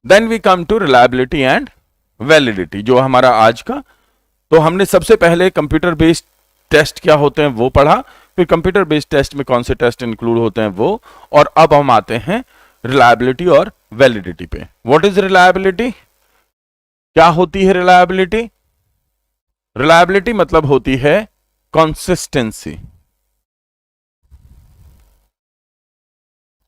Then we come to reliability and validity, जो हमारा आज का। तो हमने सबसे पहले कंप्यूटर बेस्ड टेस्ट क्या होते हैं वो पढ़ा, फिर कंप्यूटर बेस्ड टेस्ट में कौन से टेस्ट इंक्लूड होते हैं वो, और अब हम आते हैं रिलायबिलिटी और वैलिडिटी पे। What is reliability? क्या होती है रिलायबिलिटी? रिलायबिलिटी मतलब होती है कंसिस्टेंसी,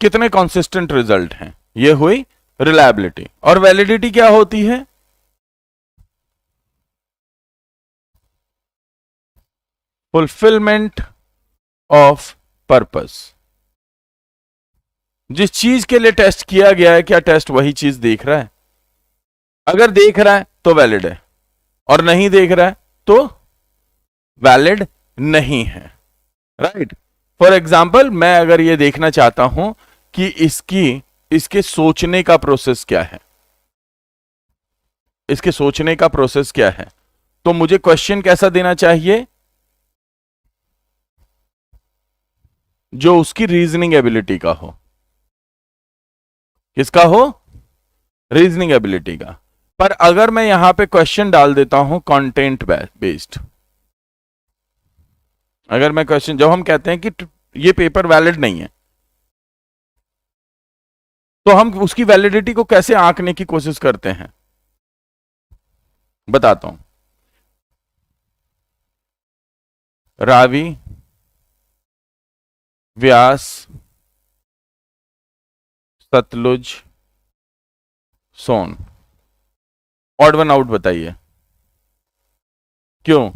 कितने कंसिस्टेंट रिजल्ट हैं, ये हुई रिलायबिलिटी। और वैलिडिटी क्या होती है? फुलफिलमेंट ऑफ पर्पस, जिस चीज के लिए टेस्ट किया गया है क्या टेस्ट वही चीज देख रहा है? अगर देख रहा है तो वैलिड है, और नहीं देख रहा है तो वैलिड नहीं है। राइट? फॉर एग्जाम्पल, मैं अगर ये देखना चाहता हूं कि इसके सोचने का प्रोसेस क्या है, इसके सोचने का प्रोसेस क्या है, तो मुझे क्वेश्चन कैसा देना चाहिए? जो उसकी रीजनिंग एबिलिटी का हो। किसका हो? रीजनिंग एबिलिटी का। पर अगर मैं यहां पे क्वेश्चन डाल देता हूं कंटेंट बेस्ड, अगर मैं क्वेश्चन, जब हम कहते हैं कि ये पेपर वैलिड नहीं है, तो हम उसकी वैलिडिटी को कैसे आंकने की कोशिश करते हैं? बताता हूं। रावी, व्यास, सतलुज, सोन, ऑड वन आउट बताइए क्यों?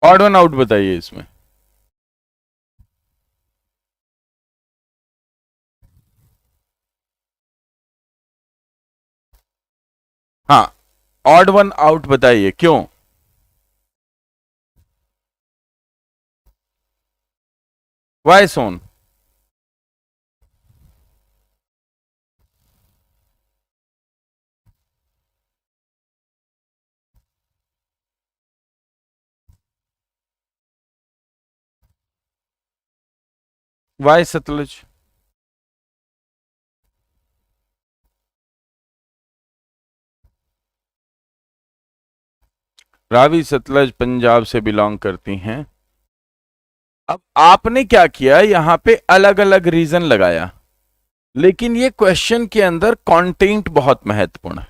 ऑड वन आउट बताइए इसमें। हाँ, ऑड वन आउट बताइए क्यों? वाई सोन? वाई सतलुज? रावी सतलज पंजाब से बिलोंग करती हैं। अब आपने क्या किया, यहां पे अलग अलग रीजन लगाया, लेकिन ये क्वेश्चन के अंदर कंटेंट बहुत महत्वपूर्ण है।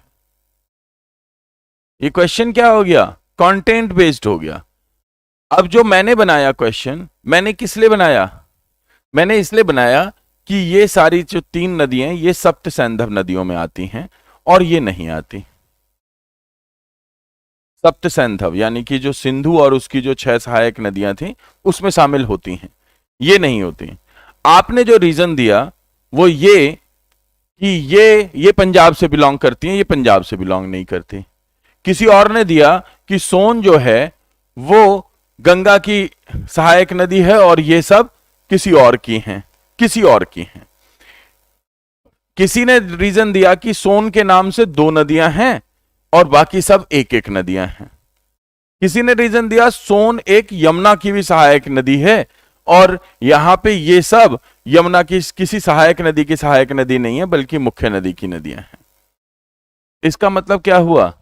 ये क्वेश्चन क्या हो गया? कंटेंट बेस्ड हो गया। अब जो मैंने बनाया क्वेश्चन, मैंने किस लिए बनाया? मैंने इसलिए बनाया कि ये सारी जो 3 नदियां ये सप्त सैंधव नदियों में आती हैं और ये नहीं आती। सप्त सैंधव यानी कि जो सिंधु और उसकी जो 6 सहायक नदियां थी उसमें शामिल होती हैं, ये नहीं होती। आपने जो रीजन दिया वो ये कि ये पंजाब से बिलोंग करती हैं, ये पंजाब से बिलोंग नहीं करती। किसी और ने दिया कि सोन जो है वो गंगा की सहायक नदी है और ये सब किसी और की हैं, किसी और की हैं। किसी ने रीजन दिया कि सोन के नाम से 2 नदियां हैं और बाकी सब एक एक नदियां हैं। किसी ने रीजन दिया सोन एक यमुना की भी सहायक नदी है और यहां पे ये सब यमुना की किसी सहायक नदी की सहायक नदी नहीं है बल्कि मुख्य नदी की नदियां हैं। इसका मतलब क्या हुआ?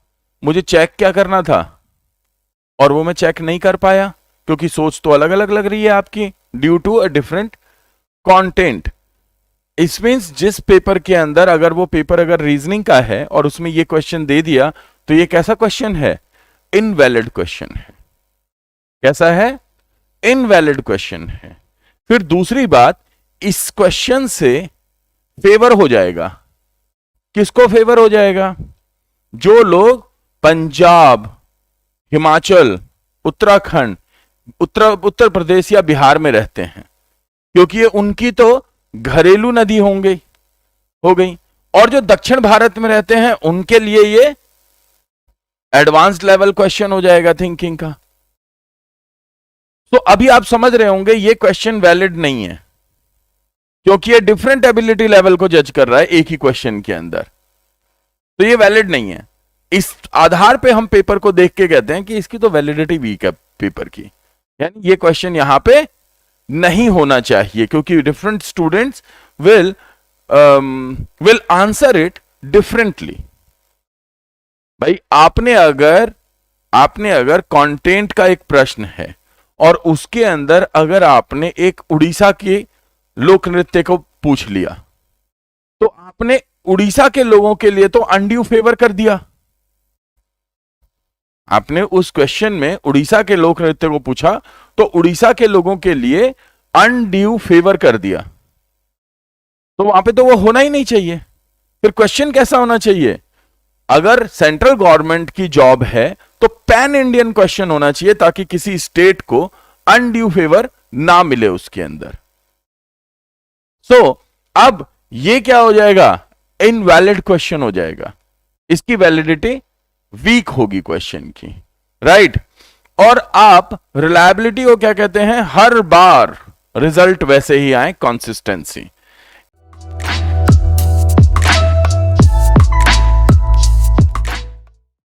मुझे चेक क्या करना था और वो मैं चेक नहीं कर पाया क्योंकि सोच तो अलग अलग लग रही है आपकी, due to a different content. इस मींस जिस पेपर के अंदर अगर वो पेपर अगर रीजनिंग का है और उसमें ये क्वेश्चन दे दिया तो ये कैसा क्वेश्चन है? इनवैलिड क्वेश्चन है। कैसा है? इनवैलिड क्वेश्चन है। फिर दूसरी बात, इस क्वेश्चन से फेवर हो जाएगा। किसको फेवर हो जाएगा? जो लोग पंजाब, हिमाचल, उत्तराखंड, उत्तर प्रदेश या बिहार में रहते हैं, क्योंकि ये उनकी तो घरेलू नदी हो गई। और जो दक्षिण भारत में रहते हैं उनके लिए ये एडवांस्ड लेवल क्वेश्चन हो जाएगा थिंकिंग का। तो अभी आप समझ रहे होंगे ये क्वेश्चन वैलिड नहीं है क्योंकि ये डिफरेंट एबिलिटी लेवल को जज कर रहा है एक ही क्वेश्चन के अंदर, तो ये वैलिड नहीं है। इस आधार पे हम पेपर को देख के कहते हैं कि इसकी तो वैलिडिटी वीक है पेपर की। यानी ये क्वेश्चन यहां पे नहीं होना चाहिए, क्योंकि different students will answer it differently. भाई आपने अगर कंटेंट का एक प्रश्न है और उसके अंदर अगर आपने एक उड़ीसा के लोक नृत्य को पूछ लिया, तो आपने उड़ीसा के लोगों के लिए तो अनड्यू फेवर कर दिया। आपने उस क्वेश्चन में उड़ीसा के लोक नृत्य को पूछा तो उड़ीसा के लोगों के लिए अनड्यू फेवर कर दिया, तो वहां पे तो वो होना ही नहीं चाहिए। फिर क्वेश्चन कैसा होना चाहिए? अगर सेंट्रल गवर्नमेंट की जॉब है तो पैन इंडियन क्वेश्चन होना चाहिए, ताकि किसी स्टेट को अनड्यू फेवर ना मिले उसके अंदर। अब ये क्या हो जाएगा? इनवैलिड क्वेश्चन हो जाएगा, इसकी वैलिडिटी वीक होगी क्वेश्चन की, राइट। और आप रिलायबिलिटी को क्या कहते हैं? हर बार रिजल्ट वैसे ही आए, कंसिस्टेंसी।